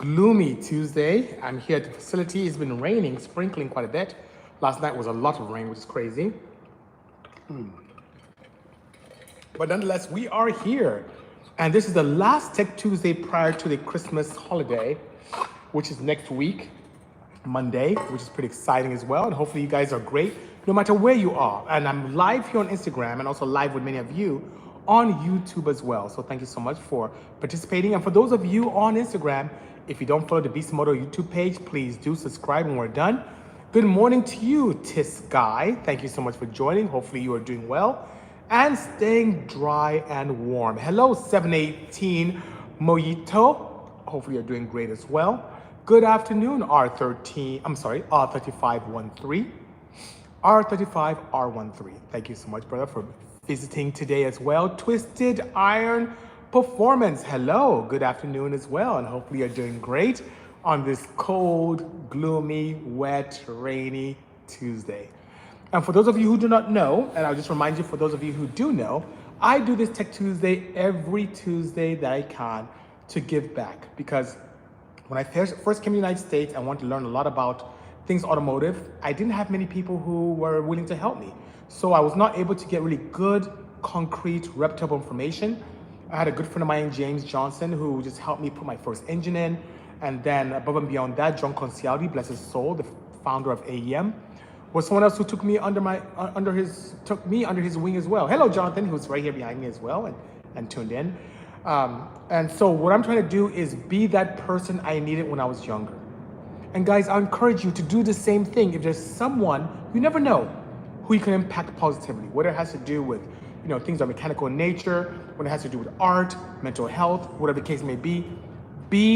gloomy Tuesday. I'm here at the facility. It's been raining, sprinkling quite a bit. Last night was a lot of rain, which is crazy. But nonetheless, we are here. And this is the last Tech Tuesday prior to the Christmas holiday, which is next week, Monday, which is pretty exciting as well. And hopefully you guys are great, no matter where you are. And I'm live here on Instagram and also live with many of you on YouTube as well. So thank you so much for participating. And for those of you on Instagram, if you don't follow the Bisimoto YouTube page, please do subscribe when we're done. Good morning to you, Tech2sday. Thank you so much for joining. Hopefully you are doing well and staying dry and warm. Hello, 718 Mojito. Hopefully you're doing great as well. Good afternoon, R3513. R35R13. Thank you so much, brother, for visiting today as well. Twisted Iron Performance. Hello, good afternoon as well. And hopefully you're doing great on this cold, gloomy, wet, rainy Tuesday. And for those of you who do not know, and I'll just remind you for those of you who do know, I do this Tech Tuesday every Tuesday that I can to give back. Because when I first came to the United States, I wanted to learn a lot about things automotive. I didn't have many people who were willing to help me. So I was not able to get really good, concrete, reputable information. I had a good friend of mine, James Johnson, who just helped me put my first engine in. And then above and beyond that, John Concialdi, bless his soul, the founder of AEM, was someone else who took me under his wing as well. Hello, Jonathan, who's right here behind me as well and tuned in. And so what I'm trying to do is be that person I needed when I was younger. And guys, I encourage you to do the same thing. If there's someone, you never know, who you can impact positively, whether it has to do with things that are mechanical in nature, when it has to do with art, mental health, whatever the case may be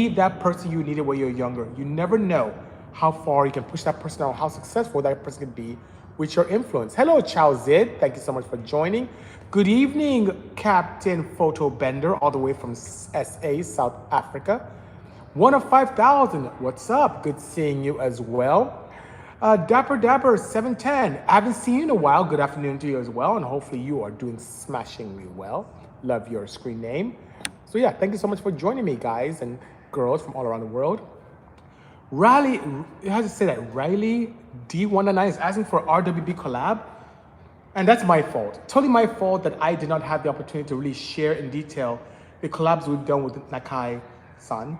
that person you needed when you're younger. You never know how far you can push that person or how successful that person can be with your influence. Hello, Chow Zid. Thank you so much for joining. Good evening, Captain Photo Bender, all the way from SA, South Africa. 1 of 5,000. What's up? Good seeing you as well. Dapper 710. I haven't seen you in a while. Good afternoon to you as well. And hopefully you are doing smashingly well. Love your screen name. So yeah, thank you so much for joining me, guys and girls from all around the world. Riley, how to say that? Riley D199 is asking for RWB collab. And that's my fault. Totally my fault that I did not have the opportunity to really share in detail the collabs we've done with Nakai-san.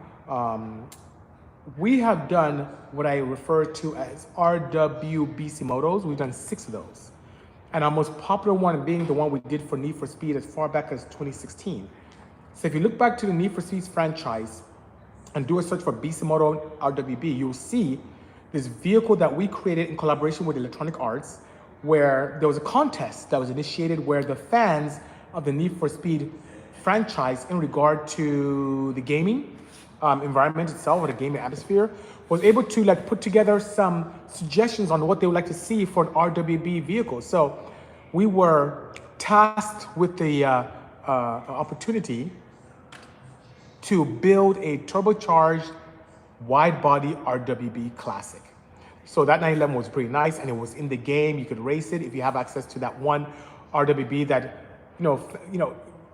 We have done what I refer to as RW Bisimotos. We've done 6 of those. And our most popular one being the one we did for Need for Speed as far back as 2016. So if you look back to the Need for Speed franchise and do a search for Bisimoto RWB, you'll see this vehicle that we created in collaboration with Electronic Arts, where there was a contest that was initiated where the fans of the Need for Speed franchise in regard to the gaming environment itself, or the gaming atmosphere, was able to put together some suggestions on what they would like to see for an RWB vehicle. So we were tasked with the opportunity to build a turbocharged wide-body RWB classic. So that 911 was pretty nice, and it was in the game. You could race it if you have access to that one RWB that,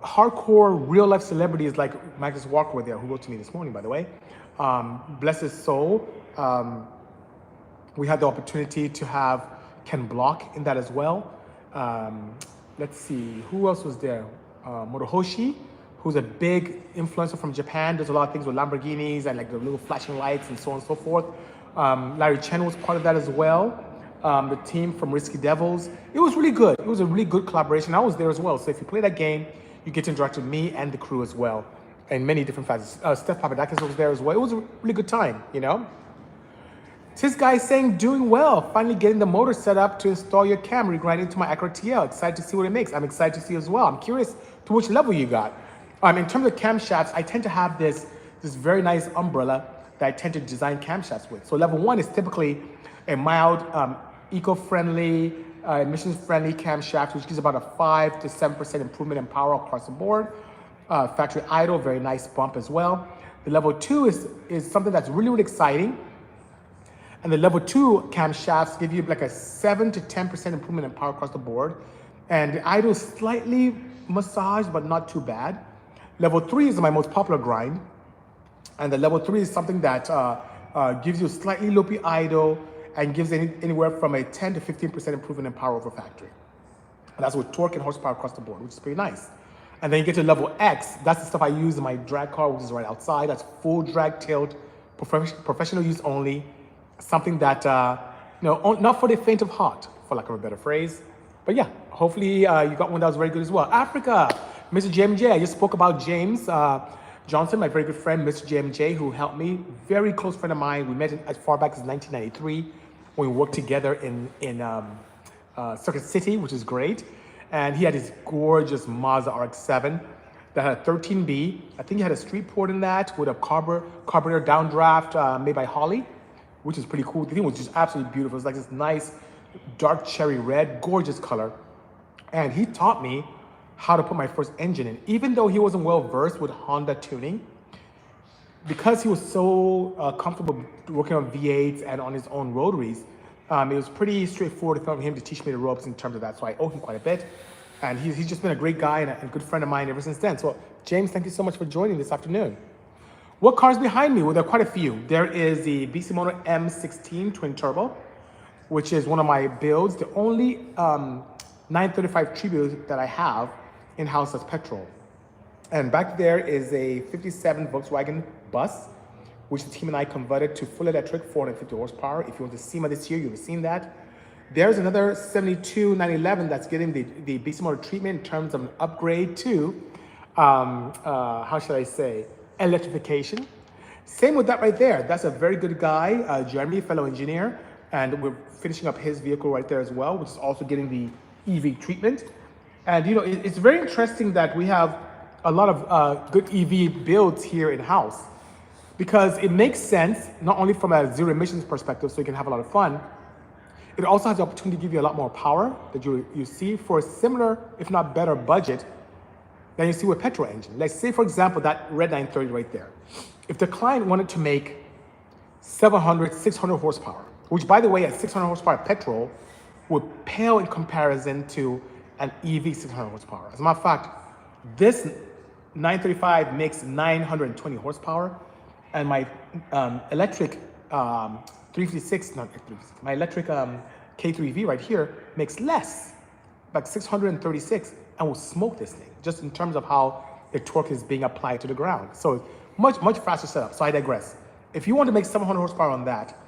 hardcore real-life celebrities like Magnus Walker were there, who wrote to me this morning, by the way. Bless his soul. We had the opportunity to have Ken Block in that as well. Let's see, who else was there? Morohoshi, who's a big influencer from Japan. Does a lot of things with Lamborghinis and the little flashing lights and so on and so forth. Larry Chen was part of that as well. The team from Risky Devils. It was really good. It was a really good collaboration. I was there as well. So if you play that game, you get to interact with me and the crew as well, and many different facets. Steph Papadakis was there as well. It was a really good time, This guy saying, doing well. Finally getting the motor set up to install your cam, regrinding to my Acura TL. Excited to see what it makes. I'm excited to see as well. I'm curious to which level you got. In terms of camshafts, I tend to have this very nice umbrella that I tend to design camshafts with. So level 1 is typically a mild, eco-friendly, emissions-friendly camshaft, which gives about a 5 to 7% improvement in power across the board. Factory idle, very nice bump as well. The level 2 is something that's really, really exciting. And the level 2 camshafts give you a 7 to 10% improvement in power across the board. And the idle is slightly massaged, but not too bad. Level 3 is my most popular grind. And the level 3 is something that gives you slightly loopy idle and gives anywhere from a 10 to 15% improvement in power over factory. And that's with torque and horsepower across the board, which is pretty nice. And then you get to level X. That's the stuff I use in my drag car, which is right outside. That's full drag tilt, professional use only. Something that, not for the faint of heart, for lack of a better phrase. But yeah, hopefully you got one that was very good as well. Africa, Mr. JMJ. I just spoke about James Johnson, my very good friend, Mr. JMJ, who helped me. Very close friend of mine. We met as far back as 1993 when we worked together in Circuit City, which is great. And he had his gorgeous Mazda RX-7 that had a 13B. I think he had a street port in that with a carburetor downdraft made by Holly, which is pretty cool. The thing was just absolutely beautiful. It was like this nice dark cherry red, gorgeous color. And he taught me how to put my first engine in. Even though he wasn't well versed with Honda tuning, because he was so comfortable working on V8s and on his own rotaries, it was pretty straightforward for him to teach me the ropes in terms of that. So I owe him quite a bit. And he's just been a great guy and a good friend of mine ever since then. So James, thank you so much for joining this afternoon. What car's behind me? Well, there are quite a few. There is the Bisimoto M16 twin turbo, which is one of my builds. The only 935 tribute that I have in-house as petrol. And back there is a 57 Volkswagen bus, which the team and I converted to full electric, 450 horsepower. If you went to SEMA this year, you've seen that. There's another 72 911 that's getting the Bisimoto treatment in terms of an upgrade to, how should I say, electrification. Same with that right there. That's a very good guy, Jeremy, fellow engineer, and we're finishing up his vehicle right there as well, which is also getting the EV treatment. And it's very interesting that we have a lot of good EV builds here in-house, because it makes sense, not only from a zero emissions perspective, so you can have a lot of fun, it also has the opportunity to give you a lot more power that you see for a similar, if not better budget than you see with petrol engine. Like say, for example, that red 930 right there. If the client wanted to make 700, 600 horsepower, which by the way, at 600 horsepower petrol would pale in comparison to an EV 600 horsepower. As a matter of fact, this 935 makes 920 horsepower, and my electric 356, not 356, my electric K3V right here makes less, like 636, and will smoke this thing, just in terms of how the torque is being applied to the ground. So much faster setup. So I digress. If you want to make 700 horsepower on that,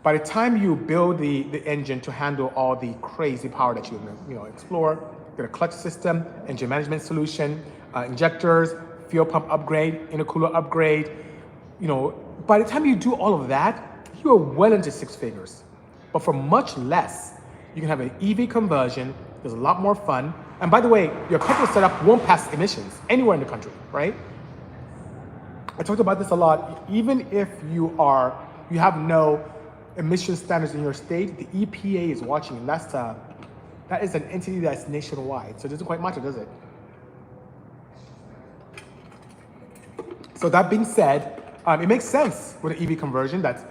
by the time you build the engine to handle all the crazy power that you explore, get a clutch system, engine management solution, injectors, fuel pump upgrade, intercooler upgrade, by the time you do all of that, you are well into six figures. But for much less, you can have an EV conversion. There's a lot more fun. And by the way, your petrol setup won't pass emissions anywhere in the country, right? I talked about this a lot. Even if you have no emission standards in your state, the EPA is watching, and that is an entity that's nationwide. So it doesn't quite matter, does it? So that being said, it makes sense with an EV conversion that's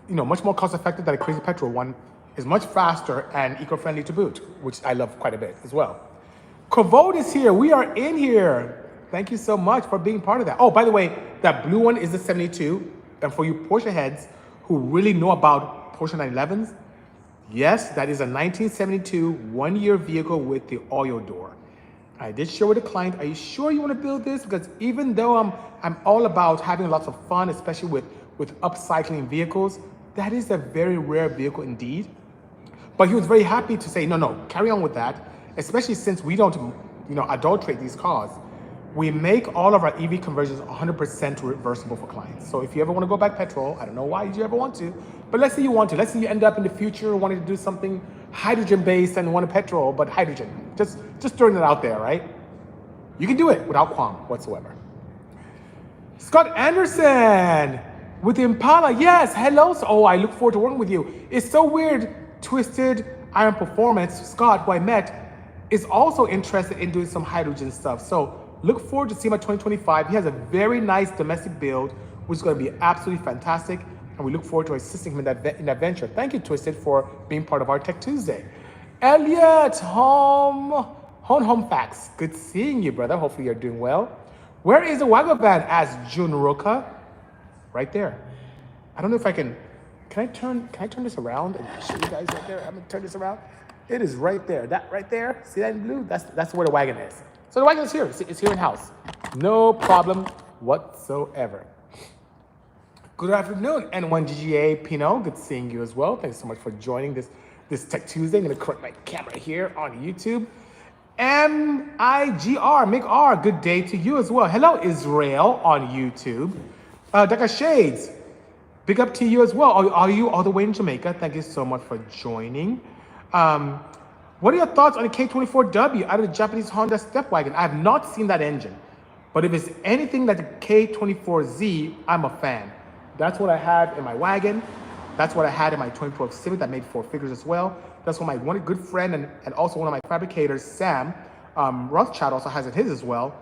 much more cost effective than a crazy petrol one, is much faster and eco-friendly to boot, which I love quite a bit as well. Kavod is here. We are in here. Thank you so much for being part of that. Oh, by the way, that blue one is the 72. And for you Porsche heads who really know about Porsche 911s, yes, that is a 1972 one-year vehicle with the oil door. I did share with the client, are you sure you want to build this? Because even though I'm all about having lots of fun, especially with upcycling vehicles, that is a very rare vehicle indeed. But he was very happy to say, no, carry on with that, especially since we don't adulterate these cars. We make all of our EV conversions 100% reversible for clients. So if you ever want to go back petrol, I don't know why you ever want to, but let's say you want to. Let's say you end up in the future wanting to do something hydrogen-based and want a petrol, but hydrogen. Just throwing it out there, right? You can do it without qualm whatsoever. Scott Anderson with the Impala. Yes, hello. Oh, I look forward to working with you. It's so weird. Twisted Iron Performance, Scott, who I met, is also interested in doing some hydrogen stuff. So look forward to seeing him at 2025. He has a very nice domestic build, which is going to be absolutely fantastic. And we look forward to assisting him in that venture. Thank you, Twisted, for being part of our Tech Tuesday. Elliot, home facts. Good seeing you, brother. Hopefully you're doing well. Where is the Wagon Van? Asked June Roca. right there. I don't know if I can I turn this around and show you guys right there? I'm gonna turn this around. It is right there. That right there, see that in blue? That's where the wagon is. So the wagon is here. It's here in house. No problem whatsoever. Good afternoon, N1GGA Pinot. Good seeing you as well. Thanks so much for joining this Tech Tuesday. I'm gonna correct my camera here on YouTube. MIGR, R, good day to you as well. Hello, Israel on YouTube. Dr. Shades, big up to you as well. Are you all the way in Jamaica? Thank you so much for joining. What are your thoughts on the K24W out of the Japanese Honda Step Wagon? I have not seen that engine, but if it's anything like the K24Z, I'm a fan. That's what I have in my wagon. That's what I had in my 2012 Civic that made 4 figures as well. That's what my one good friend and also one of my fabricators, Sam Rothschild, also has in his as well.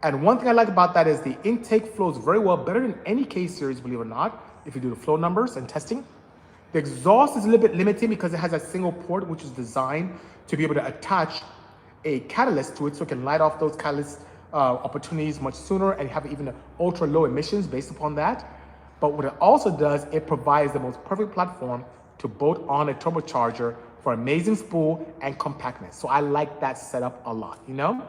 And one thing I like about that is the intake flows very well, better than any K series, believe it or not, if you do the flow numbers and testing. The exhaust is a little bit limited because it has a single port, which is designed to be able to attach a catalyst to it so it can light off those catalyst opportunities much sooner and have even ultra low emissions based upon that. But what it also does, it provides the most perfect platform to bolt on a turbocharger for amazing spool and compactness. So I like that setup a lot, you know?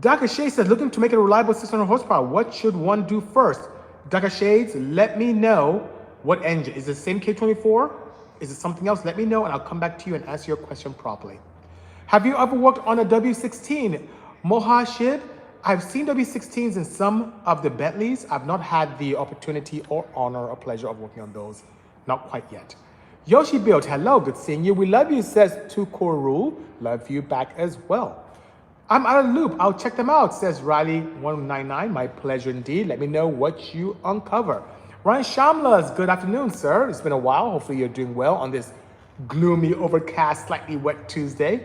Dr. Shades says, looking to make it a reliable 600 horsepower, what should one do first? Dr. Shades, let me know what engine. Is it the same K24? Is it something else? Let me know and I'll come back to you and answer your question properly. Have you ever worked on a W16? Mohashid, I've seen W16s in some of the Bentleys. I've not had the opportunity or honor or pleasure of working on those. Not quite yet. Yoshi Build, hello, good seeing you. We love you, says Tukoru. Love you back as well. I'm out of the loop. I'll check them out, says Riley199. My pleasure indeed. Let me know what you uncover. Ryan Shamlas, good afternoon, sir. It's been a while. Hopefully you're doing well on this gloomy, overcast, slightly wet Tuesday.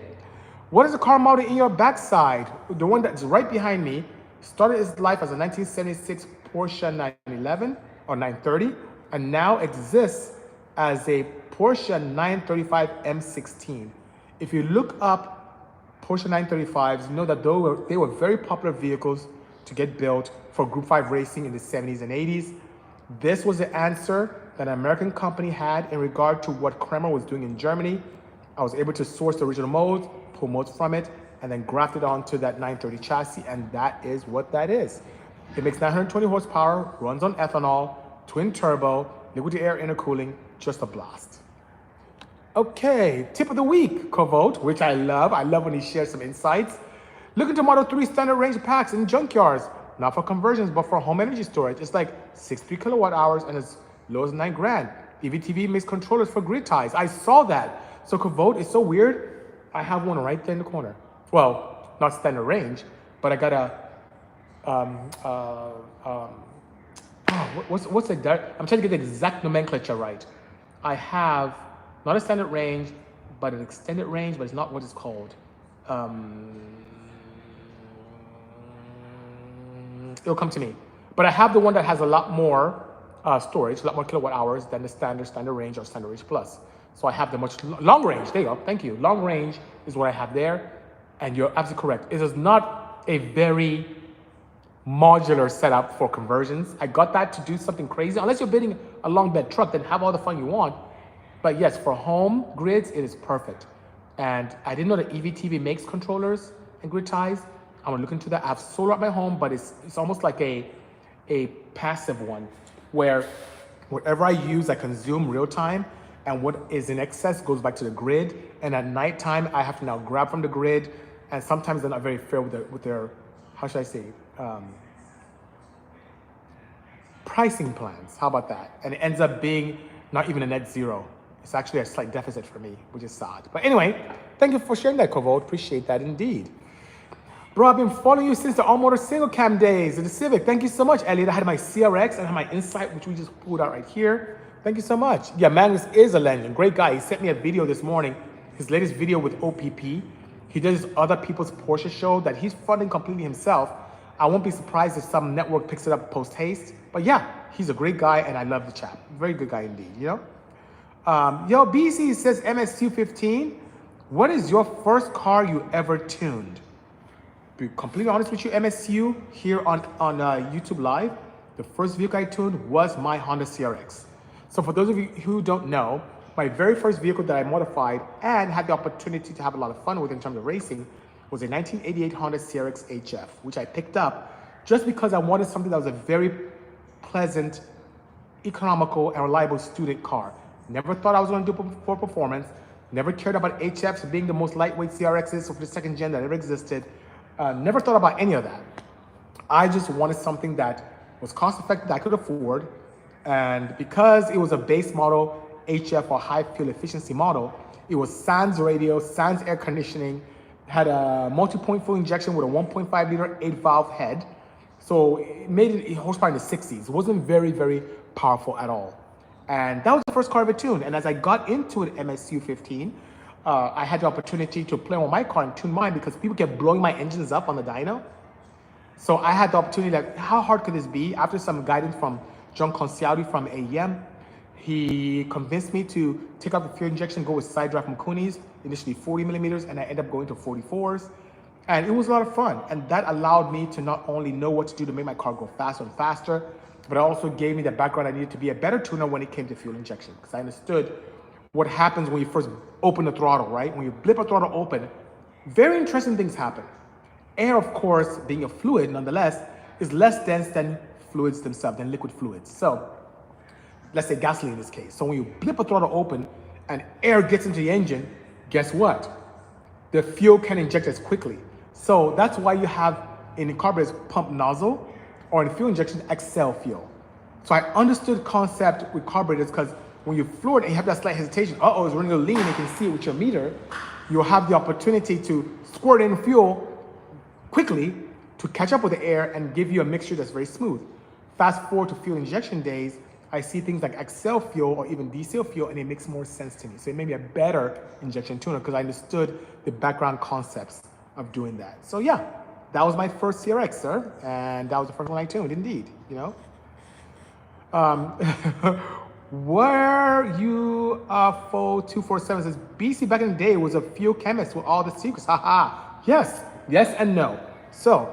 What is the car model in your backside? The one that's right behind me started its life as a 1976 Porsche 911 or 930 and now exists as a Porsche 935 M16. If you look up Porsche 935s, you know that they were very popular vehicles to get built for Group 5 racing in the 70s and 80s. This was the answer that an American company had in regard to what Kremer was doing in Germany. I was able to source the original molds, pull molds from it, and then graft it onto that 930 chassis, and that is what that is. It makes 920 horsepower, runs on ethanol, twin turbo, liquid to air intercooling, just a blast. Okay, tip of the week, Kovolt, which I love. I love when he shares some insights. Look into Model 3 standard range packs in junkyards, not for conversions, but for home energy storage. It's like 63 kilowatt hours and as low as $9,000. EVTV makes controllers for grid ties. I saw that. So Kovolt is so weird. I have one right there in the corner. Well, not standard range, but I got a, what's it? I'm trying to get the exact nomenclature right. I have not a standard range, but an extended range, but it's not what it's called. It'll come to me. But I have the one that has a lot more storage, a lot more kilowatt hours than the standard range or standard range plus. So I have the much long range. There you go. Thank you. Long range is what I have there. And you're absolutely correct. It is not a very modular setup for conversions. I got that to do something crazy. Unless you're building a long bed truck, then have all the fun you want. But yes, for home grids, it is perfect. And I didn't know that EVTV makes controllers and grid ties. I'm gonna look into that. I have solar at my home, but it's almost like a passive one where whatever I use, I consume real time, and what is in excess goes back to the grid. And at nighttime, I have to now grab from the grid, and sometimes they're not very fair with their how should I say, pricing plans. How about that? And it ends up being not even a net zero. It's actually a slight deficit for me, which is sad. But anyway, thank you for sharing that, Kovolt. Appreciate that indeed. Bro, I've been following you since the all-motor single cam days of the Civic. Thank you so much, Elliot. I had my CRX and I had my Insight, which we just pulled out right here. Thank you so much. Yeah, Magnus is a legend. Great guy. He sent me a video this morning, his latest video with OPP. He does other people's Porsche show that he's funding completely himself. I won't be surprised if some network picks it up post-haste. But yeah, he's a great guy and I love the chap. Very good guy indeed, you know? Yo, BC says MSU15. What is your first car you ever tuned? To be completely honest with you, MSU here on YouTube Live, the first vehicle I tuned was my Honda CRX. So for those of you who don't know, my very first vehicle that I modified and had the opportunity to have a lot of fun with in terms of racing was a 1988 Honda CRX HF, which I picked up just because I wanted something that was a very pleasant, economical, and reliable student car. Never thought I was going to do it for performance. Never cared about HFs being the most lightweight CRXs of the second gen that ever existed. Never thought about any of that. I just wanted something that was cost effective that I could afford. And because it was a base model HF or high fuel efficiency model, it was sans radio, sans air conditioning, had a multi-point fuel injection with a 1.5 liter 8-valve head. So it made it horsepower in the 60s. It wasn't very, very powerful at all. And that was the first car I ever tuned. And as I got into an MSU 15, I had the opportunity to play on my car and tune mine because people kept blowing my engines up on the dyno. So I had the opportunity, like, how hard could this be? After some guidance from John Concialdi from AEM, he convinced me to take out the fuel injection, go with side drive from Cooney's, initially 40 millimeters, and I ended up going to 44s. And it was a lot of fun. And that allowed me to not only know what to do to make my car go faster and faster, but it also gave me the background I needed to be a better tuner when it came to fuel injection. Because I understood what happens when you first open the throttle, right? When you blip a throttle open, very interesting things happen. Air, of course, being a fluid nonetheless, is less dense than fluids themselves, than liquid fluids. So let's say gasoline in this case. So when you blip a throttle open and air gets into the engine, guess what? The fuel can inject as quickly. So that's why you have in the carburetor's pump nozzle or in fuel injection, Excel fuel. So I understood concept with carburetors because when you floor it and you have that slight hesitation, uh-oh, it's running a lean, you can see it with your meter, you'll have the opportunity to squirt in fuel quickly to catch up with the air and give you a mixture that's very smooth. Fast forward to fuel injection days, I see things like Excel fuel or even diesel fuel, and it makes more sense to me. So it made me a better injection tuner because I understood the background concepts of doing that. So yeah, that was my first CRX, sir, and that was the first one I tuned, indeed, you know. Where you 4247 says, BC back in the day was a fuel chemist with all the secrets, haha. Yes, yes and no. So,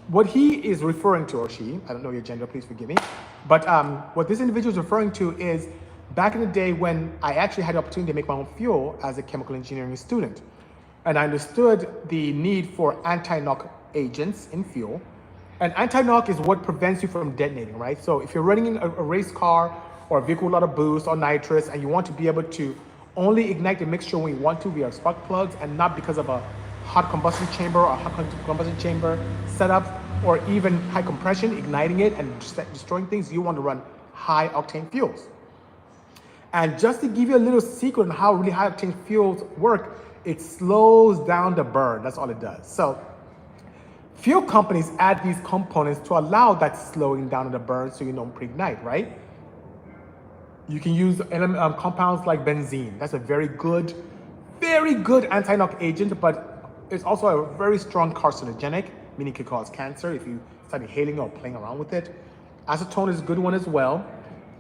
what he is referring to, or she, I don't know your gender, please forgive me, but what this individual is referring to is back in the day when I actually had the opportunity to make my own fuel as a chemical engineering student. And I understood the need for anti-knock agents in fuel. And anti-knock is what prevents you from detonating, right? So if you're running a race car or a vehicle with a lot of boost or nitrous and you want to be able to only ignite the mixture when you want to via spark plugs and not because of a hot combustion chamber or hot combustion chamber setup or even high compression, igniting it and destroying things, you want to run high octane fuels. And just to give you a little secret on how really high octane fuels work, it slows down the burn. That's all it does. So fuel companies add these components to allow that slowing down of the burn so you don't pre-ignite, right? You can use compounds like benzene. That's a very good anti-knock agent, but it's also a very strong carcinogenic, meaning it can cause cancer if you start inhaling or playing around with it. Acetone is a good one as well.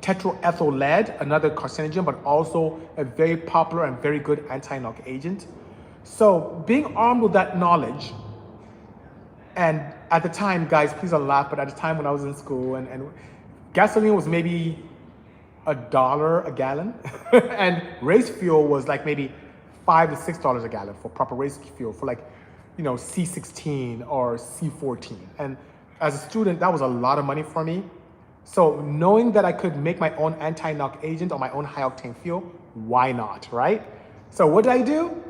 Tetraethyl lead, another carcinogen, but also a very popular and very good anti-knock agent. So being armed with that knowledge, and at the time, guys, please don't laugh, but at the time when I was in school and gasoline was maybe $1 a gallon, and race fuel was like maybe $5 to $6 a gallon for proper race fuel for like, you know, C16 or C14. And as a student, that was a lot of money for me. So knowing that I could make my own anti-knock agent or my own high octane fuel, why not, right? So what did I do?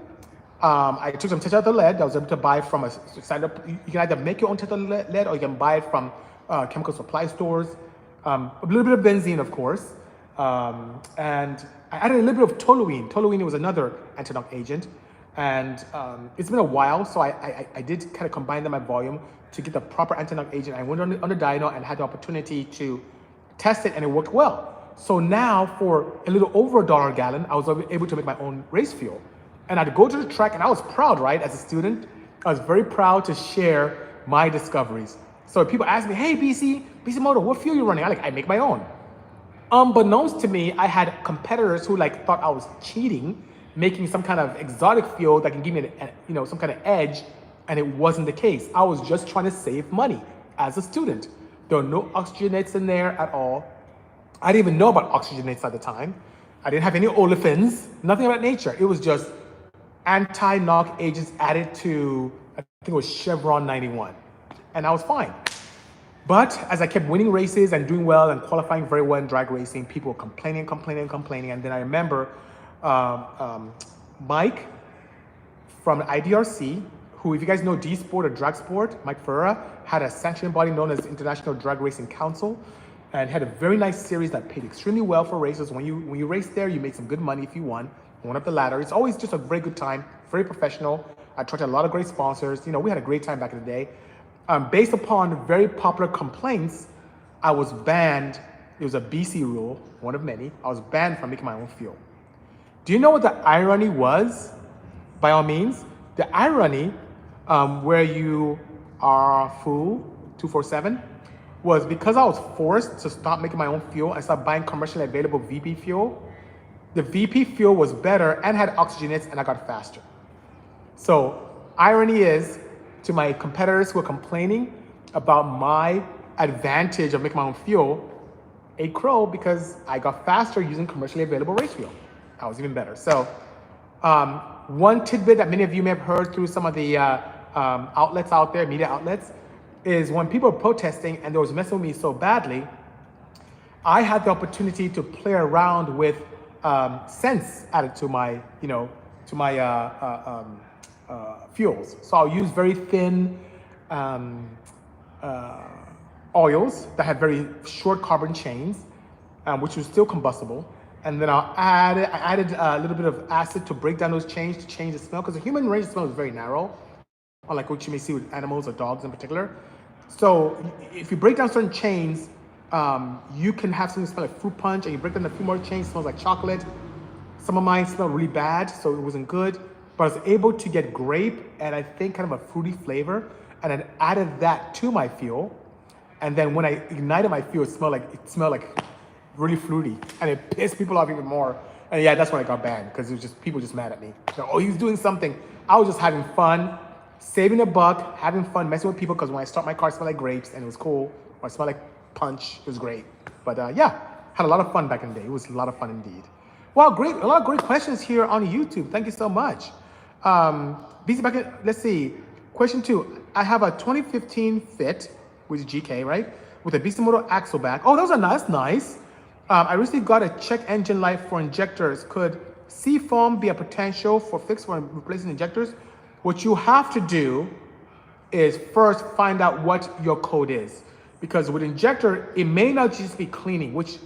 I took some tetraethyl lead that I was able to buy from a side up. You can either make your own tetraethyl lead or you can buy it from chemical supply stores. A little bit of benzene, of course. And I added a little bit of toluene. Toluene was another anti-knock agent. And it's been a while, so I did kind of combine them at volume to get the proper anti-knock agent. I went on the dyno and had the opportunity to test it, and it worked well. So now for a little over $1 a gallon, I was able to make my own race fuel. And I'd go to the track, and I was proud, right? As a student, I was very proud to share my discoveries. So people ask me, hey, Bisimoto, what fuel you running? I make my own. Unbeknownst to me, I had competitors who thought I was cheating, making some kind of exotic fuel that can give me some kind of edge, and it wasn't the case. I was just trying to save money as a student. There were no oxygenates in there at all. I didn't even know about oxygenates at the time. I didn't have any olefins, nothing about nature. It was just anti-knock agents added to, I think it was Chevron 91. And I was fine. But as I kept winning races and doing well and qualifying very well in drag racing, people were complaining. And then I remember Mike from IDRC, who, if you guys know D Sport or Drag Sport, Mike Ferreira, had a sanctioning body known as International Drag Racing Council, and had a very nice series that paid extremely well for racers. When you race there, you make some good money if you won up the ladder. It's always just a very good time, very professional. I attracted a lot of great sponsors. You know, we had a great time back in the day. Based upon very popular complaints, I was banned. It was a BC rule, one of many. I was banned from making my own fuel. Do you know what the irony was? By all means, the irony, where you are fool 247, was because I was forced to stop making my own fuel and start buying commercially available VP fuel. The VP fuel was better and had oxygenates, and I got faster. So irony is, to my competitors who are complaining about my advantage of making my own fuel, a crow, because I got faster using commercially available race fuel. I was even better. So one tidbit that many of you may have heard through some of the outlets out there, media outlets, is when people were protesting and they was messing with me so badly, I had the opportunity to play around with scents added to my, fuels. So I'll use very thin oils that had very short carbon chains, which was still combustible. And then I added a little bit of acid to break down those chains to change the smell, because the human range of smell is very narrow, unlike what you may see with animals or dogs in particular. So if you break down certain chains, you can have something smell like fruit punch, and you break down a few more chains, it smells like chocolate. Some of mine smelled really bad, so it wasn't good. But I was able to get grape and I think kind of a fruity flavor, and then added that to my fuel. And then when I ignited my fuel, it smelled like really fruity, and it pissed people off even more. And yeah, that's when I got banned, because it was just people just mad at me. So, oh, he's doing something. I was just having fun, saving a buck, having fun, messing with people, because when I start my car, it smelled like grapes, and it was cool. When I smelled like punch, it was great. But yeah, had a lot of fun back in the day. It was a lot of fun indeed. Wow, great, a lot of great questions here on YouTube. Thank you so much. Let's see. Question 2. I have a 2015 Fit, which is GK, right? With a Bisimoto axle back. Oh, those are nice. I recently got a check engine light for injectors. Could seafoam be a potential for fix when replacing injectors? What you have to do is first find out what your code is. Because with injector, it may not just be cleaning, which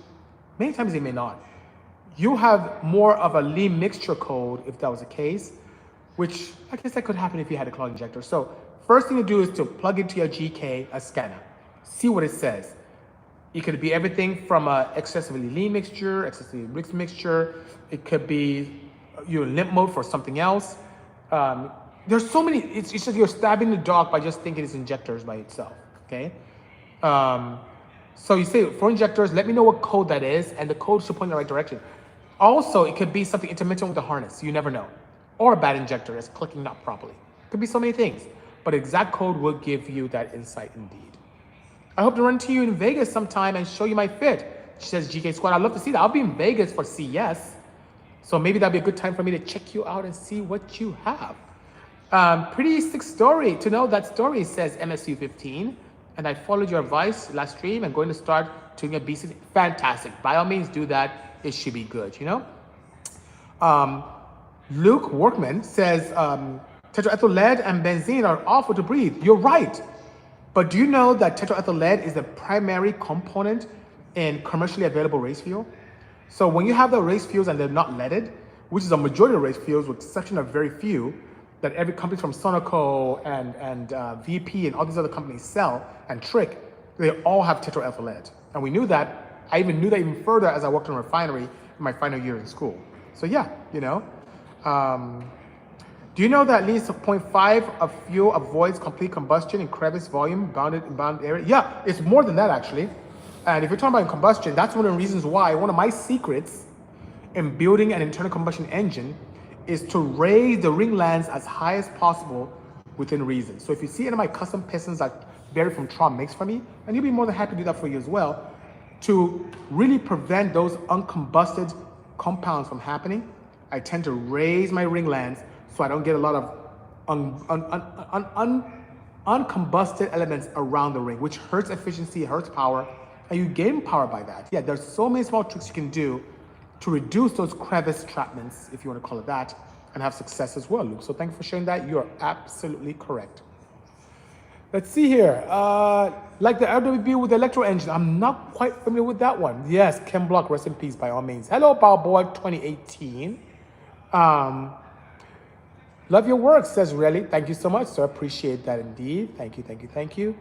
many times it may not. You have more of a lean mixture code if that was the case, which I guess that could happen if you had a clogged injector. So first thing to do is to plug into your GK a scanner. See what it says. It could be everything from a excessively lean mixture, excessively mixed mixture. It could be your limp mode for something else. There's so many, it's just you're stabbing the dog by just thinking it's injectors by itself, okay? So you say, for injectors, let me know what code that is, and the code should point in the right direction. Also, it could be something intermittent with the harness, you never know. Or a bad injector that's clicking not properly. It could be so many things, but exact code will give you that insight indeed. I hope to run to you in Vegas sometime and show you my Fit. She says, GK Squad, I'd love to see that. I'll be in Vegas for CES. So maybe that'd be a good time for me to check you out and see what you have. Pretty sick story. To know that story, says MSU15. And I followed your advice last stream and going to start doing a BC. Fantastic. By all means, do that. It should be good, you know? Luke Workman says, tetraethyl lead and benzene are awful to breathe. You're right. But do you know that tetraethyl lead is the primary component in commercially available race fuel? So when you have the race fuels and they're not leaded, which is a majority of race fuels, with exception of very few, that every company from Sonoco and VP and all these other companies sell, and Trick, they all have tetraethyl lead. And we knew that. I even knew that even further as I worked in a refinery in my final year in school. So yeah, you know. Do you know that at least 0.5 of fuel avoids complete combustion in crevice volume bounded area? Yeah, it's more than that actually. And if you're talking about combustion, that's one of the reasons why one of my secrets in building an internal combustion engine is to raise the ring lands as high as possible within reason. So if you see any of my custom pistons that Barry from Tron makes for me, and he'll be more than happy to do that for you as well, to really prevent those uncombusted compounds from happening. I tend to raise my ring lands so I don't get a lot of uncombusted elements around the ring, which hurts efficiency, hurts power, and you gain power by that. Yeah, there's so many small tricks you can do to reduce those crevice trapments, if you want to call it that, and have success as well, Luke. So thank you for sharing that. You're absolutely correct. Let's see here. Like the LWB with the electro engine. I'm not quite familiar with that one. Yes, Ken Block, rest in peace by all means. Hello, Boy 2018. Love your work, says Really. Thank you so much, sir. Appreciate that indeed. Thank you, thank you, thank you.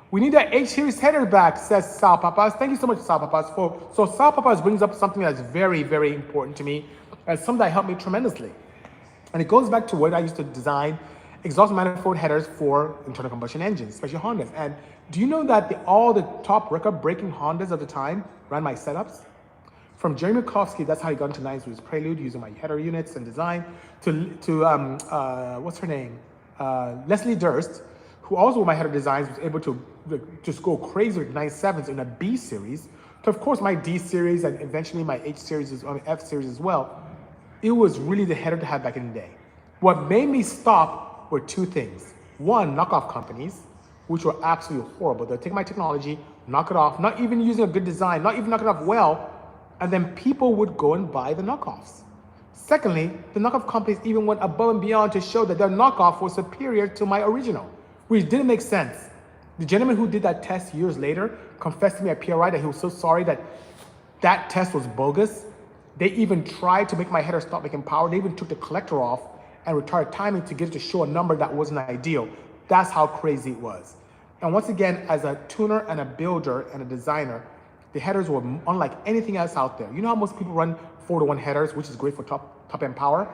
We need that H-Series header back, says Sal Papas. Thank you so much, Sal Papas. So Sal Papas brings up something that's very, very important to me, and something that helped me tremendously. And it goes back to what I used to design exhaust manifold headers for internal combustion engines, especially Hondas. And do you know that all the top record-breaking Hondas of the time ran my setups? From Jerry Mikulski, that's how he got into 9 Series Prelude, using my header units and design, to what's her name? Leslie Durst, who also with my header designs was able to just go crazy with 9.7s in a B series, to of course my D series and eventually my H series, F series as well. It was really the header to have back in the day. What made me stop were two things. One, knockoff companies, which were absolutely horrible. They'll take my technology, knock it off, not even using a good design, not even knock it off well, and then people would go and buy the knockoffs. Secondly, the knockoff companies even went above and beyond to show that their knockoff was superior to my original, which didn't make sense. The gentleman who did that test years later confessed to me at PRI that he was so sorry that that test was bogus. They even tried to make my header stop making power. They even took the collector off and retarded timing to get it to show a number that wasn't ideal. That's how crazy it was. And once again, as a tuner and a builder and a designer, the headers were unlike anything else out there. You know how most people run 4-to-1 headers, which is great for top end power,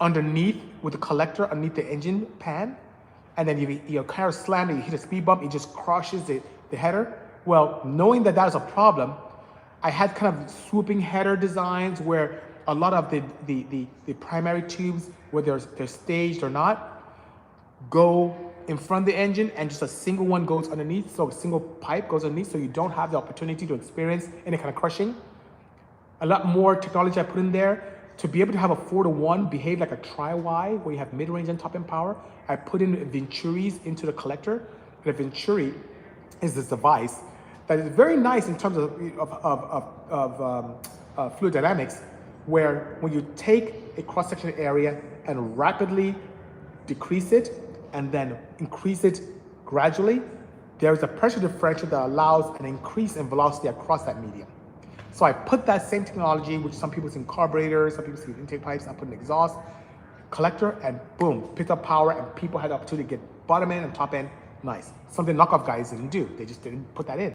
underneath with the collector, underneath the engine pan, and then you kind of slam it, you hit a speed bump, it just crushes the header. Well, knowing that that is a problem, I had kind of swooping header designs where a lot of the primary tubes, whether they're staged or not, go in front of the engine and just a single one goes underneath, so a single pipe goes underneath, so you don't have the opportunity to experience any kind of crushing. A lot more technology I put in there to be able to have a 4-to-1 behave like a tri-Y where you have mid-range and top-end power. I put in Venturis into the collector. And a Venturi is this device that is very nice in terms of fluid dynamics, where when you take a cross-section area and rapidly decrease it and then increase it gradually, there is a pressure differential that allows an increase in velocity across that medium. So I put that same technology, which some people see in carburetors, some people see in intake pipes, I put an exhaust collector, and boom, picked up power, and people had the opportunity to get bottom end and top end nice. Something knockoff guys didn't do. They just didn't put that in.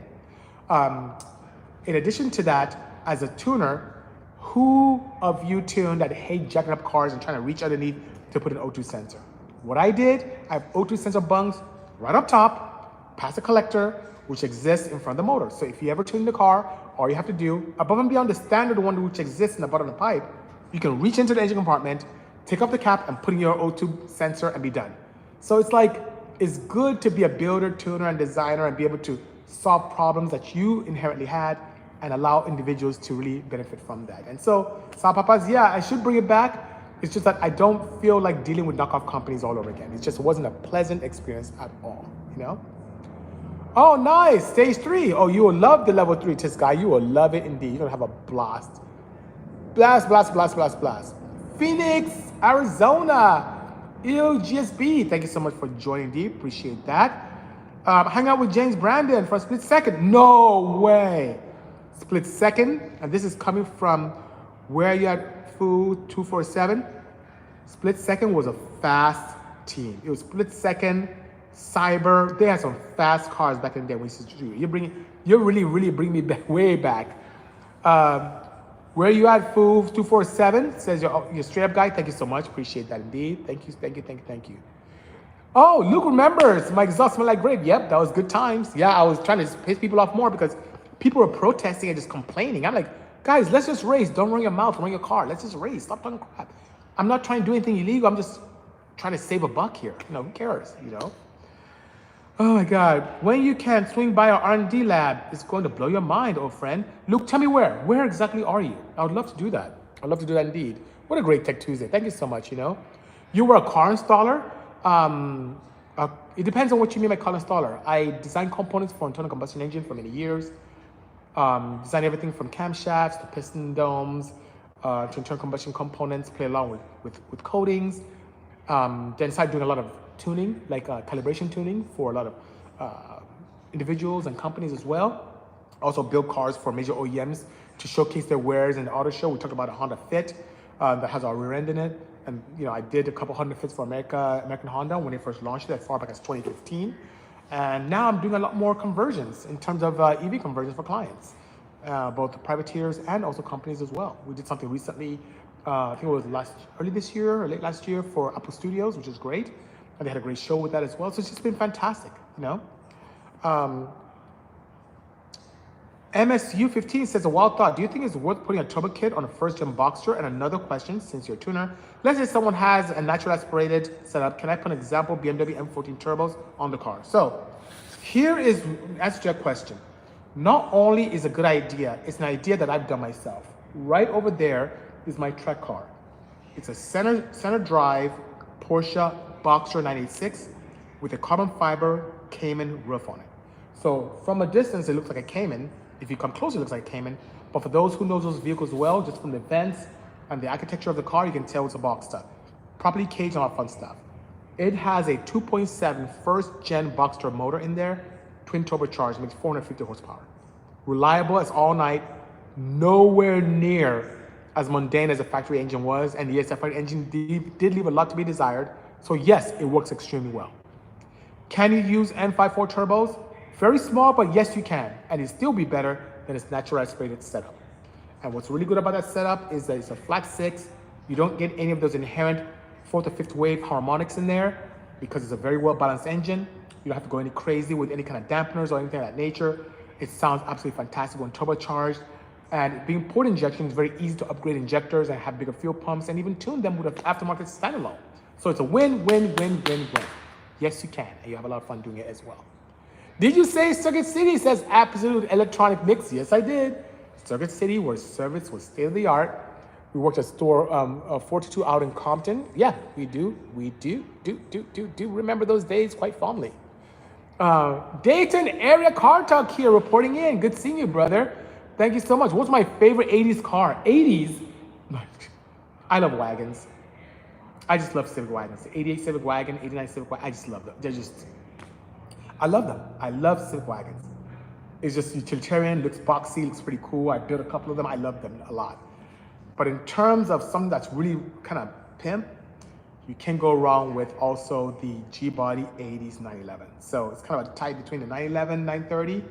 In addition to that, as a tuner, who of you tuned that hate jacking up cars and trying to reach underneath to put an O2 sensor? What I did, I have O2 sensor bungs right up top, past the collector, which exists in front of the motor. So if you ever tune the car, all you have to do, above and beyond the standard one which exists in the bottom of the pipe, you can reach into the engine compartment, take off the cap and put in your O2 sensor and be done. So it's like, it's good to be a builder, tuner, and designer and be able to solve problems that you inherently had and allow individuals to really benefit from that. And so, Sal Papas, yeah, I should bring it back. It's just that I don't feel like dealing with knockoff companies all over again. It just wasn't a pleasant experience at all, you know? Oh, nice, stage 3. Oh, you will love the level 3 test guy. You will love it indeed. You're gonna have a blast. Blast, blast, blast, blast, blast. Phoenix, Arizona. Ew, GSB. Thank you so much for joining, D. Appreciate that. Hang out with James Brandon for a split second. No way. Split second. And this is coming from where you had Food 247. Split second was a fast team. It was split second. Cyber, they had some fast cars back in the day. You really bring me back, way back. Where you at, Food 247 says you're straight up guy. Thank you so much. Appreciate that indeed. Thank you. Oh, Luke remembers my exhaust smell like grape. Yep, that was good times. Yeah, I was trying to piss people off more because people were protesting and just complaining. I'm like, guys, let's just race. Don't run your mouth, run your car. Let's just race. Stop talking crap. I'm not trying to do anything illegal. I'm just trying to save a buck here. You know, who cares, you know? Oh my God. When you can swing by our R&D lab, it's going to blow your mind, old friend. Luke, tell me where. Where exactly are you? I would love to do that. I'd love to do that indeed. What a great Tech Tuesday. Thank you so much, you know. You were a car installer. It depends on what you mean by car installer. I design components for internal combustion engine for many years. Design everything from camshafts to piston domes to internal combustion components, play along with coatings. Then started doing a lot of tuning, like calibration tuning for a lot of individuals and companies as well. Also build cars for major OEMs to showcase their wares in the auto show. We talked about a Honda Fit that has our rear end in it. And you know, I did a couple Honda Fits for American Honda when they first launched it as far back as 2015. And now I'm doing a lot more conversions in terms of EV conversions for clients, both privateers and also companies as well. We did something recently, I think it was early this year or late last year for Apple Studios, which is great. And they had a great show with that as well. So it's just been fantastic, you know. MSU15 says, a wild thought. Do you think it's worth putting a turbo kit on a first-gen Boxster? And another question, since you're a tuner, let's say someone has a natural aspirated setup. Can I put an example BMW M14 turbos on the car? So here is answer to your question. Not only is a good idea, it's an idea that I've done myself. Right over there is my Trek car. It's a center drive Porsche Boxster 986 with a carbon fiber Cayman roof on it. So from a distance, it looks like a Cayman. If you come closer, it looks like a Cayman. But for those who know those vehicles well, just from the vents and the architecture of the car, you can tell it's a Boxster. Properly caged and all fun stuff. It has a 2.7 first-gen Boxster motor in there, twin turbocharged, makes 450 horsepower. Reliable as all night, nowhere near as mundane as a factory engine was. And yes, the factory engine did leave a lot to be desired. So yes, it works extremely well. Can you use N54 turbos? Very small, but yes, you can. And it'll still be better than its natural aspirated setup. And what's really good about that setup is that it's a flat six. You don't get any of those inherent fourth or fifth wave harmonics in there because it's a very well balanced engine. You don't have to go any crazy with any kind of dampeners or anything of that nature. It sounds absolutely fantastic when turbocharged. And being port injection is very easy to upgrade injectors and have bigger fuel pumps and even tune them with an aftermarket standalone. So it's a win, win, win, win, win. Yes, you can, and you have a lot of fun doing it as well. Did you say Circuit City says absolute electronic mix? Yes, I did. Circuit City, where service was state of the art. We worked at store 42 out in Compton. Yeah, we do remember those days quite fondly. Dayton area car talk here reporting in. Good seeing you, brother. Thank you so much. What's my favorite 80s car? 80s? I love wagons. I just love Civic wagons. 88 Civic wagon, 89 Civic wagon. I just love them. I love them. I love Civic wagons. It's just utilitarian, looks boxy, looks pretty cool. I built a couple of them. I love them a lot. But in terms of something that's really kind of pimp, you can go wrong with also the G-Body 80s 911. So it's kind of a tie between the 911, 930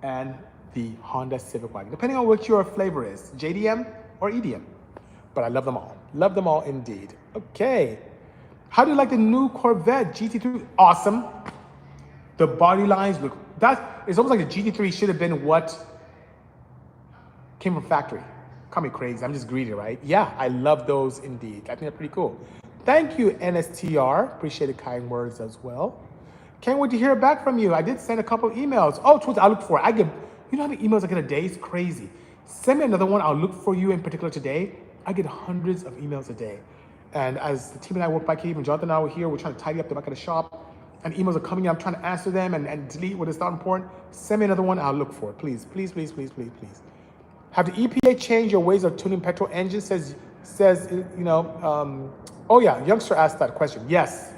and the Honda Civic wagon, depending on what your flavor is, JDM or EDM. But I love them all. Love them all indeed. Okay. How do you like the new Corvette GT3? Awesome. The body lines look, it's almost like the GT3 should have been what came from factory. Call me crazy, I'm just greedy, right? Yeah, I love those indeed. I think they're pretty cool. Thank you, NSTR. Appreciate the kind words as well. Can't wait to hear back from you. I did send a couple of emails. Oh, I look for it. You know how many emails I get a day? It's crazy. Send me another one. I'll look for you in particular today. I get hundreds of emails a day. And as the team and I work back here, even Jonathan and I were here, we're trying to tidy up the back of the shop. And emails are coming in. I'm trying to answer them and delete what is not important. Send me another one. I'll look for it. Please, please, please, please, please, please. Have the EPA changed your ways of tuning petrol engines? Says oh yeah, youngster asked that question. Yes.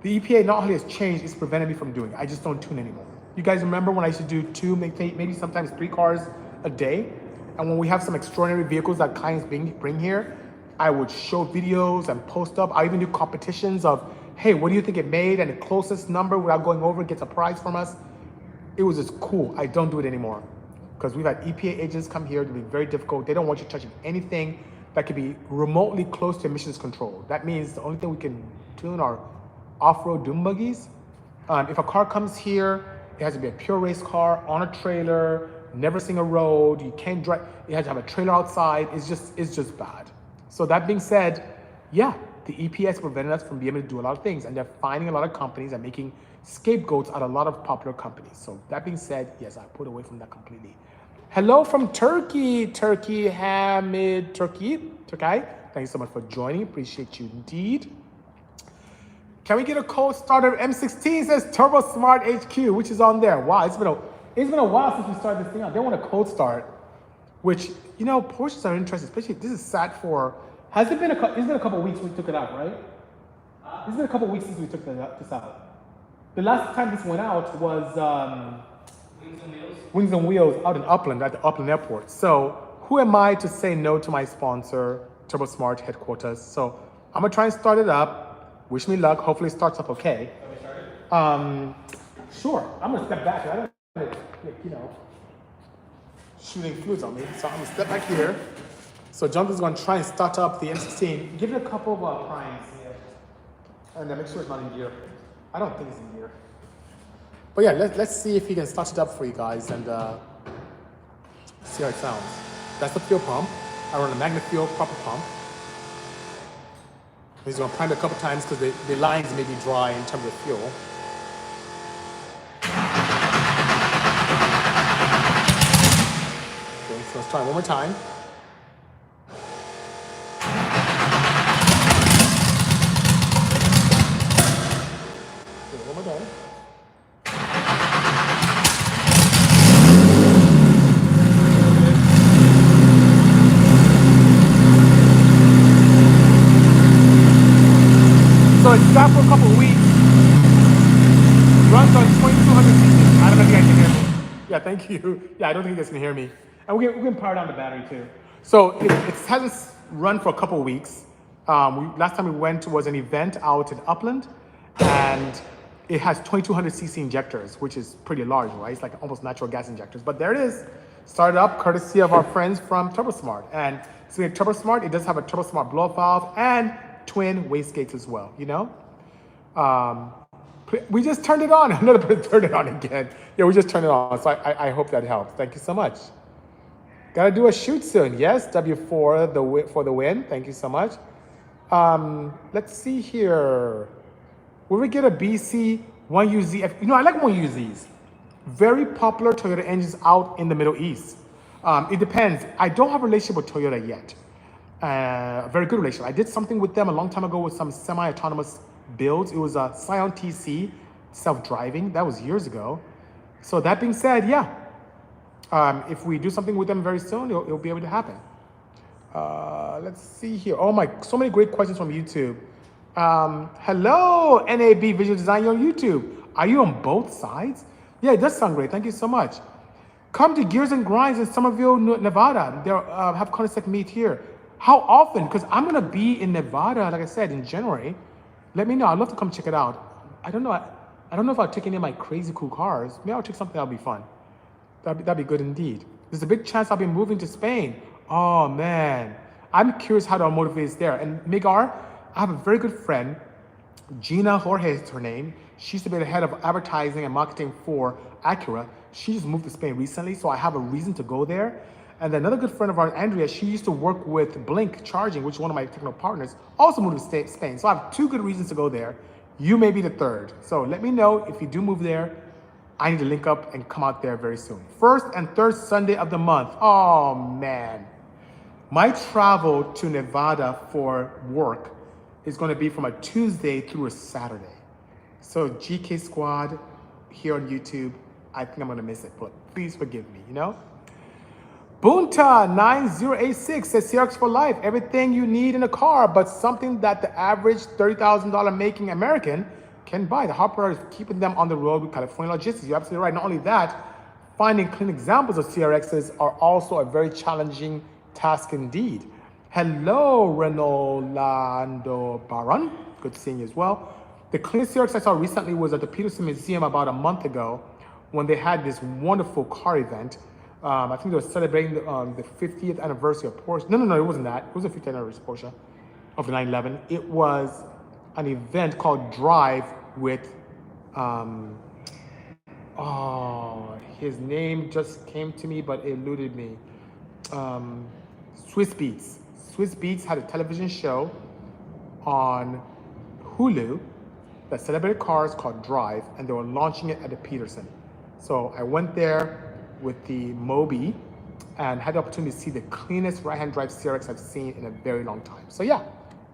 The EPA not only has changed, it's prevented me from doing it. I just don't tune anymore. You guys remember when I used to do 2, maybe sometimes 3 cars a day? And when we have some extraordinary vehicles that clients bring here, I would show videos and post up. I even do competitions of, hey, what do you think it made? And the closest number without going over gets a prize from us. It was just cool. I don't do it anymore because we've had EPA agents come here to be very difficult. They don't want you touching anything that could be remotely close to emissions control. That means the only thing we can tune are off-road dune buggies. If a car comes here, it has to be a pure race car on a trailer, never seen a road. You can't drive. You have to have a trailer outside. It's just bad. So that being said, yeah, the EPA has prevented us from being able to do a lot of things, and they're finding a lot of companies and making scapegoats at a lot of popular companies. So that being said, yes, I put away from that completely. Hello from Turkey, Hamid, Turkey. Thank you so much for joining. Appreciate you indeed. Can we get a cold starter M16? It says Turbo Smart HQ, which is on there. Wow, it's been a while since we started this thing out. They want a cold start, which, Porsches are interesting, especially this is sat for, it's been a couple of weeks since we took it out, right? It's been a couple of weeks since we took this out. The last time this went out was Wings and Wheels out in Upland, at the Upland Airport. So who am I to say no to my sponsor, Turbo Smart headquarters? So I'm gonna try and start it up. Wish me luck. Hopefully it starts up okay. Sure. I'm gonna step back. I don't shooting fluids on me. So I'm gonna step back here. So Jonathan's gonna try and start up the M16. Give it a couple of primes here. And then make sure it's not in gear. I don't think it's in gear. But yeah, let's see if he can start it up for you guys and see how it sounds. That's the fuel pump. I run a Magna Fuel proper pump. He's gonna prime it a couple times because the lines may be dry in terms of fuel. Okay, so let's try it one more time. Okay, one more time. So it's sat for a couple of weeks. Runs on 2200 cc. I don't know if you guys can hear me. Yeah, thank you. Yeah, I don't think you guys can hear me. And we can power down the battery too. So it hasn't run for a couple of weeks. Last time we went was an event out in Upland, and it has 2200 cc injectors, which is pretty large, right? It's like almost natural gas injectors. But there it is. Started up courtesy of our friends from TurboSmart. And so in TurboSmart, it does have a TurboSmart blow-off valve and twin wastegates as well, we just turned it on. Another person turned it on again. Yeah, we just turned it on. So I hope that helps. Thank you so much. Gotta do a shoot soon. Yes, W4 for the win. Thank you so much. Let's see here. Will we get a BC 1UZ? I like 1UZs. Very popular Toyota engines out in the Middle East. It depends. I don't have a relationship with Toyota yet. A very good relationship. I did something with them a long time ago with some semi-autonomous builds. It was a Scion TC, self-driving. That was years ago. So that being said, yeah. If we do something with them very soon, it'll be able to happen. Let's see here. Oh my, so many great questions from YouTube. Hello, NAB Visual Design, you're on YouTube. Are you on both sides? Yeah, it does sound great. Thank you so much. Come to Gears and Grinds in Somerville, Nevada. They have Concept meet here. How often? Because I'm gonna be in Nevada, like I said, in January. Let me know. I'd love to come check it out. I don't know. I don't know if I'll take any of my crazy cool cars. Maybe I'll take something that'll be fun. That'd be good indeed. There's a big chance I'll be moving to Spain. Oh man, I'm curious how the automotive is there. And Migar, I have a very good friend, Gina Jorge is her name. She used to be the head of advertising and marketing for Acura. She just moved to Spain recently, so I have a reason to go there. And another good friend of ours, Andrea, she used to work with Blink Charging, which is one of my technical partners, also moved to Spain. So I have two good reasons to go there. You may be the third. So let me know if you do move there. I need to link up and come out there very soon. First and third Sunday of the month. Oh man. My travel to Nevada for work is going to be from a Tuesday through a Saturday. So GK Squad here on YouTube, I think I'm going to miss it, but please forgive me, Bunta 9086 says CRX for life, everything you need in a car, but something that the average $30,000 making American can buy. The hard part is keeping them on the road with California logistics. You're absolutely right. Not only that, finding clean examples of CRXs are also a very challenging task indeed. Hello, Renolando Baron. Good seeing you as well. The cleanest CRX I saw recently was at the Peterson Museum about a month ago when they had this wonderful car event. I think they were celebrating the 50th anniversary of Porsche. No, it wasn't that. It was the 50th anniversary of Porsche of the 911. It was an event called Drive with, his name just came to me, but it eluded me. Swiss Beats. Swiss Beats had a television show on Hulu, that celebrated cars called Drive, and they were launching it at the Peterson. So I went there with the Moby and had the opportunity to see the cleanest right-hand drive CRX I've seen in a very long time. So yeah,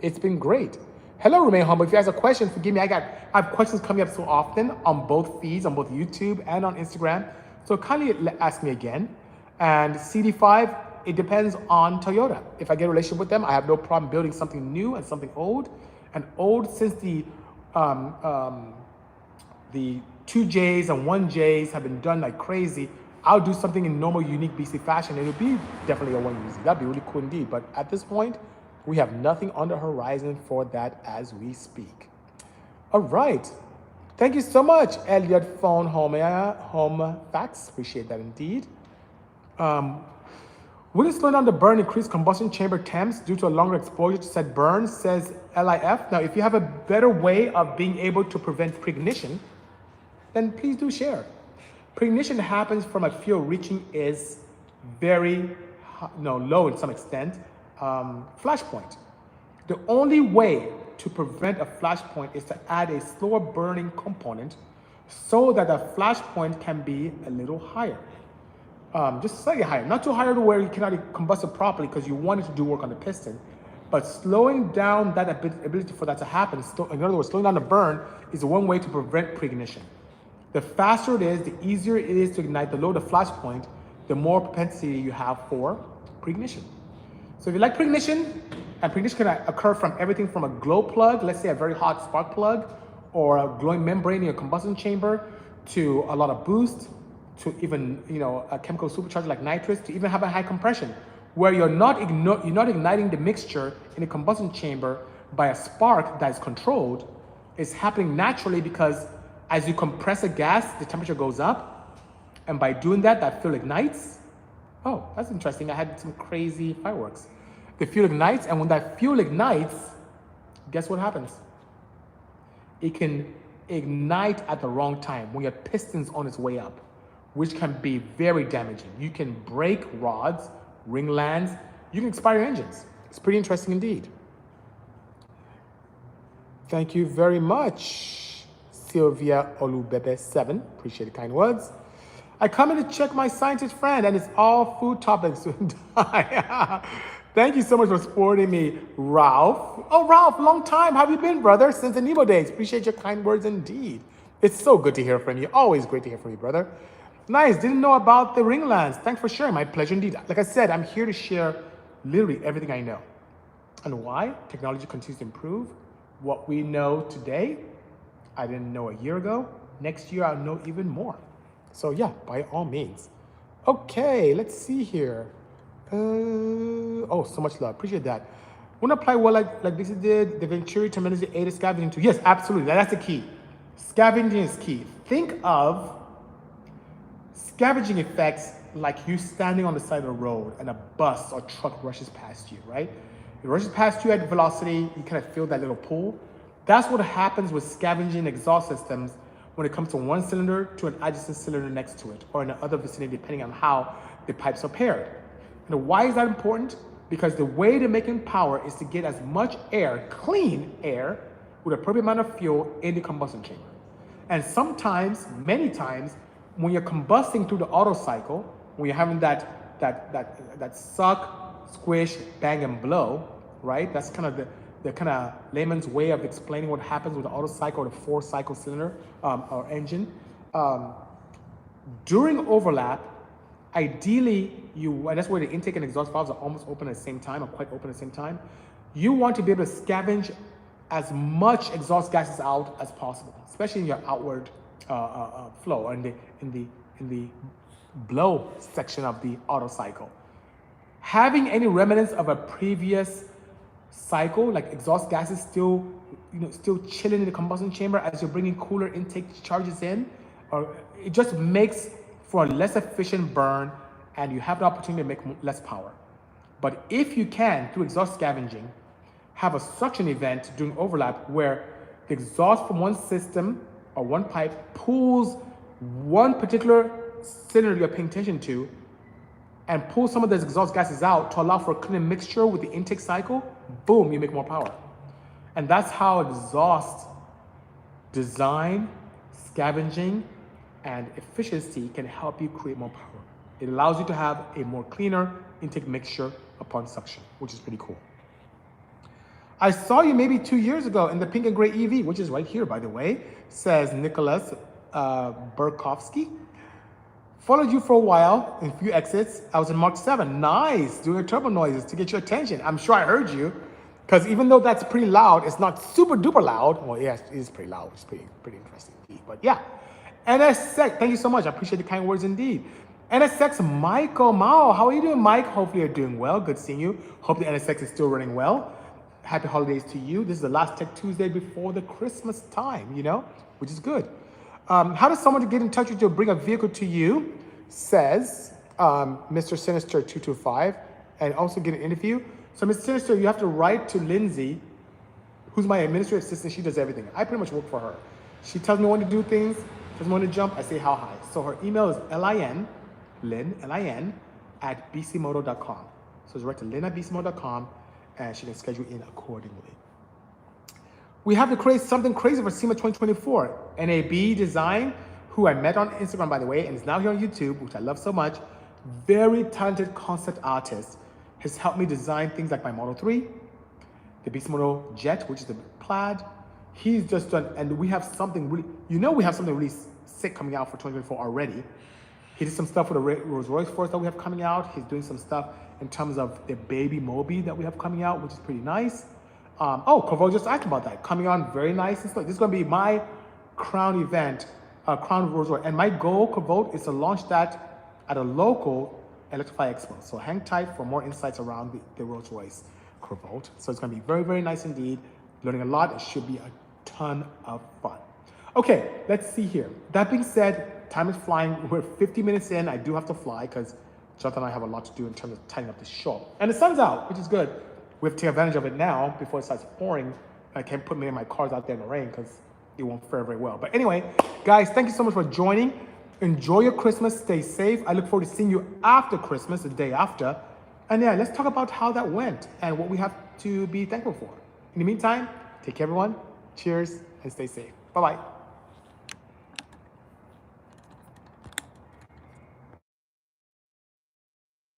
it's been great. Hello, Remain Humble. If you guys have questions, forgive me. I have questions coming up so often on both feeds, on both YouTube and on Instagram. So kindly ask me again. And CD5, it depends on Toyota. If I get a relationship with them, I have no problem building something new and something old. And old, since the 2Js and 1Js have been done like crazy, I'll do something in normal, unique BC fashion. It'll be definitely a 1UZ. That'd be really cool indeed. But at this point, we have nothing on the horizon for that as we speak. All right. Thank you so much, Elliot Phone Home Facts. Appreciate that indeed. Will it slow down the burn, increase combustion chamber temps due to a longer exposure to said burn, says LIF. Now, if you have a better way of being able to prevent preignition, then please do share. Preignition happens from a fuel reaching is very low in some extent. Flashpoint. The only way to prevent a flashpoint is to add a slower burning component so that the flashpoint can be a little higher. Just slightly higher, not too higher to where you cannot combust it properly because you want it to do work on the piston, but slowing down that ability for that to happen, in other words, slowing down the burn is one way to prevent preignition. The faster it is, the easier it is to ignite. The lower the flash point, the more propensity you have for preignition. So if you like preignition, and preignition can occur from everything from a glow plug, let's say a very hot spark plug, or a glowing membrane in your combustion chamber, to a lot of boost, to even a chemical supercharger like nitrous, to even have a high compression, where you're not igniting the mixture in the combustion chamber by a spark that is controlled. It's happening naturally because as you compress a gas, the temperature goes up, and by doing that, that fuel ignites. Oh, that's interesting. I had some crazy fireworks. The fuel ignites, and when that fuel ignites, guess what happens? It can ignite at the wrong time when your piston's on its way up, which can be very damaging. You can break rods, ring lands, you can expire your engines. It's pretty interesting indeed. Thank you very much, Sylvia Olubebe7. Appreciate the kind words. I come in to check my scientist friend, and it's all food topics. Thank you so much for supporting me, Ralph. Oh, Ralph, long time. How have you been, brother? Since the Nebo days. Appreciate your kind words indeed. It's so good to hear from you. Always great to hear from you, brother. Nice. Didn't know about the ringlands. Thanks for sharing. My pleasure indeed. Like I said, I'm here to share literally everything I know. And why? Technology continues to improve. What we know today, I didn't know a year ago. Next year, I'll know even more. So yeah, by all means. Okay, let's see here. Oh, so much love. Appreciate that. Want to apply well like Dixie did, the Venturi tremendously aided scavenging too. Yes, absolutely. That's the key. Scavenging is key. Think of scavenging effects like you standing on the side of the road and a bus or truck rushes past you, right? It rushes past you at velocity, you kind of feel that little pull. That's what happens with scavenging exhaust systems when it comes to one cylinder to an adjacent cylinder next to it, or in another vicinity, depending on how the pipes are paired. And why is that important? Because the way to making power is to get as much air, clean air, with appropriate amount of fuel in the combustion chamber. And sometimes, many times, when you're combusting through the Otto cycle, when you're having that suck, squish, bang, and blow, right? That's kind of the kind of layman's way of explaining what happens with the Otto cycle or the 4-cycle cylinder or engine. During overlap, ideally, and that's where the intake and exhaust valves are almost open at the same time, or quite open at the same time. You want to be able to scavenge as much exhaust gases out as possible, especially in your outward flow, or in the blow section of the Otto cycle. Having any remnants of a previous cycle, like exhaust gases still chilling in the combustion chamber as you're bringing cooler intake charges in, or it just makes for a less efficient burn, and you have the opportunity to make less power. But if you can, through exhaust scavenging, have a suction event during overlap where the exhaust from one system or one pipe pulls one particular cylinder you're paying attention to and pulls some of those exhaust gases out to allow for a clean mixture with the intake cycle, boom, you make more power. And that's how exhaust Design, scavenging, and efficiency can help you create more power. It allows you to have a more cleaner intake mixture upon suction, which is pretty cool. I saw you maybe 2 years ago in the pink and gray EV, which is right here, by the way, says Nicholas Burkowski. Followed you for a while in a few exits. I was in Mark 7. Nice, doing your turbo noises to get your attention. I'm sure I heard you, because even though that's pretty loud, it's not super duper loud. Well, yes, it is pretty loud. It's pretty interesting indeed. But yeah, NSX, thank you so much. I appreciate the kind words indeed. NSX Michael Mao, how are you doing, Mike? Hopefully you're doing well. Good seeing you. Hope the NSX is still running well. Happy holidays to you. This is the last Tech Tuesday before the Christmas time, you know, which is good. How does someone get in touch with you to bring a vehicle to you? Says Mr. Sinister 225, and also get an interview. So Mr. Sinister, you have to write to Lindsay, who's my administrative assistant. She does everything. I pretty much work for her. She tells me when to do things, tells me when to jump. I say how high. So her email is Lin, at bisimoto.com. So it's write to Lin at bisimoto.com, and she can schedule in accordingly. We have to create something crazy for SEMA 2024. NAB Design, who I met on Instagram, by the way, and is now here on YouTube, which I love so much. Very talented concept artist. Has helped me design things like my Model 3, the Bisimoto Jet, which is the plaid. He's just done, and we have something really, we have something really sick coming out for 2024 already. He did some stuff with the Rolls Royce for us that we have coming out. He's doing some stuff in terms of the Baby Moby that we have coming out, which is pretty nice. Corvo just asked about that. Coming on very nice and stuff. This is going to be my crown event, Crown Rolls Royce. And my goal, Corvo, is to launch that at a local Electrify Expo. So hang tight for more insights around the Rolls Royce Corvo. So it's going to be very, very nice indeed. Learning a lot. It should be a ton of fun. Okay, let's see here. That being said, time is flying. We're 50 minutes in. I do have to fly because Jonathan and I have a lot to do in terms of tying up the show. And the sun's out, which is good. We have to take advantage of it now before it starts pouring. I can't put many of my cars out there in the rain because it won't fare very well. But anyway, guys, thank you so much for joining. Enjoy your Christmas. Stay safe. I look forward to seeing you after Christmas, the day after. And yeah, let's talk about how that went and what we have to be thankful for. In the meantime, take care, everyone. Cheers and stay safe. Bye-bye.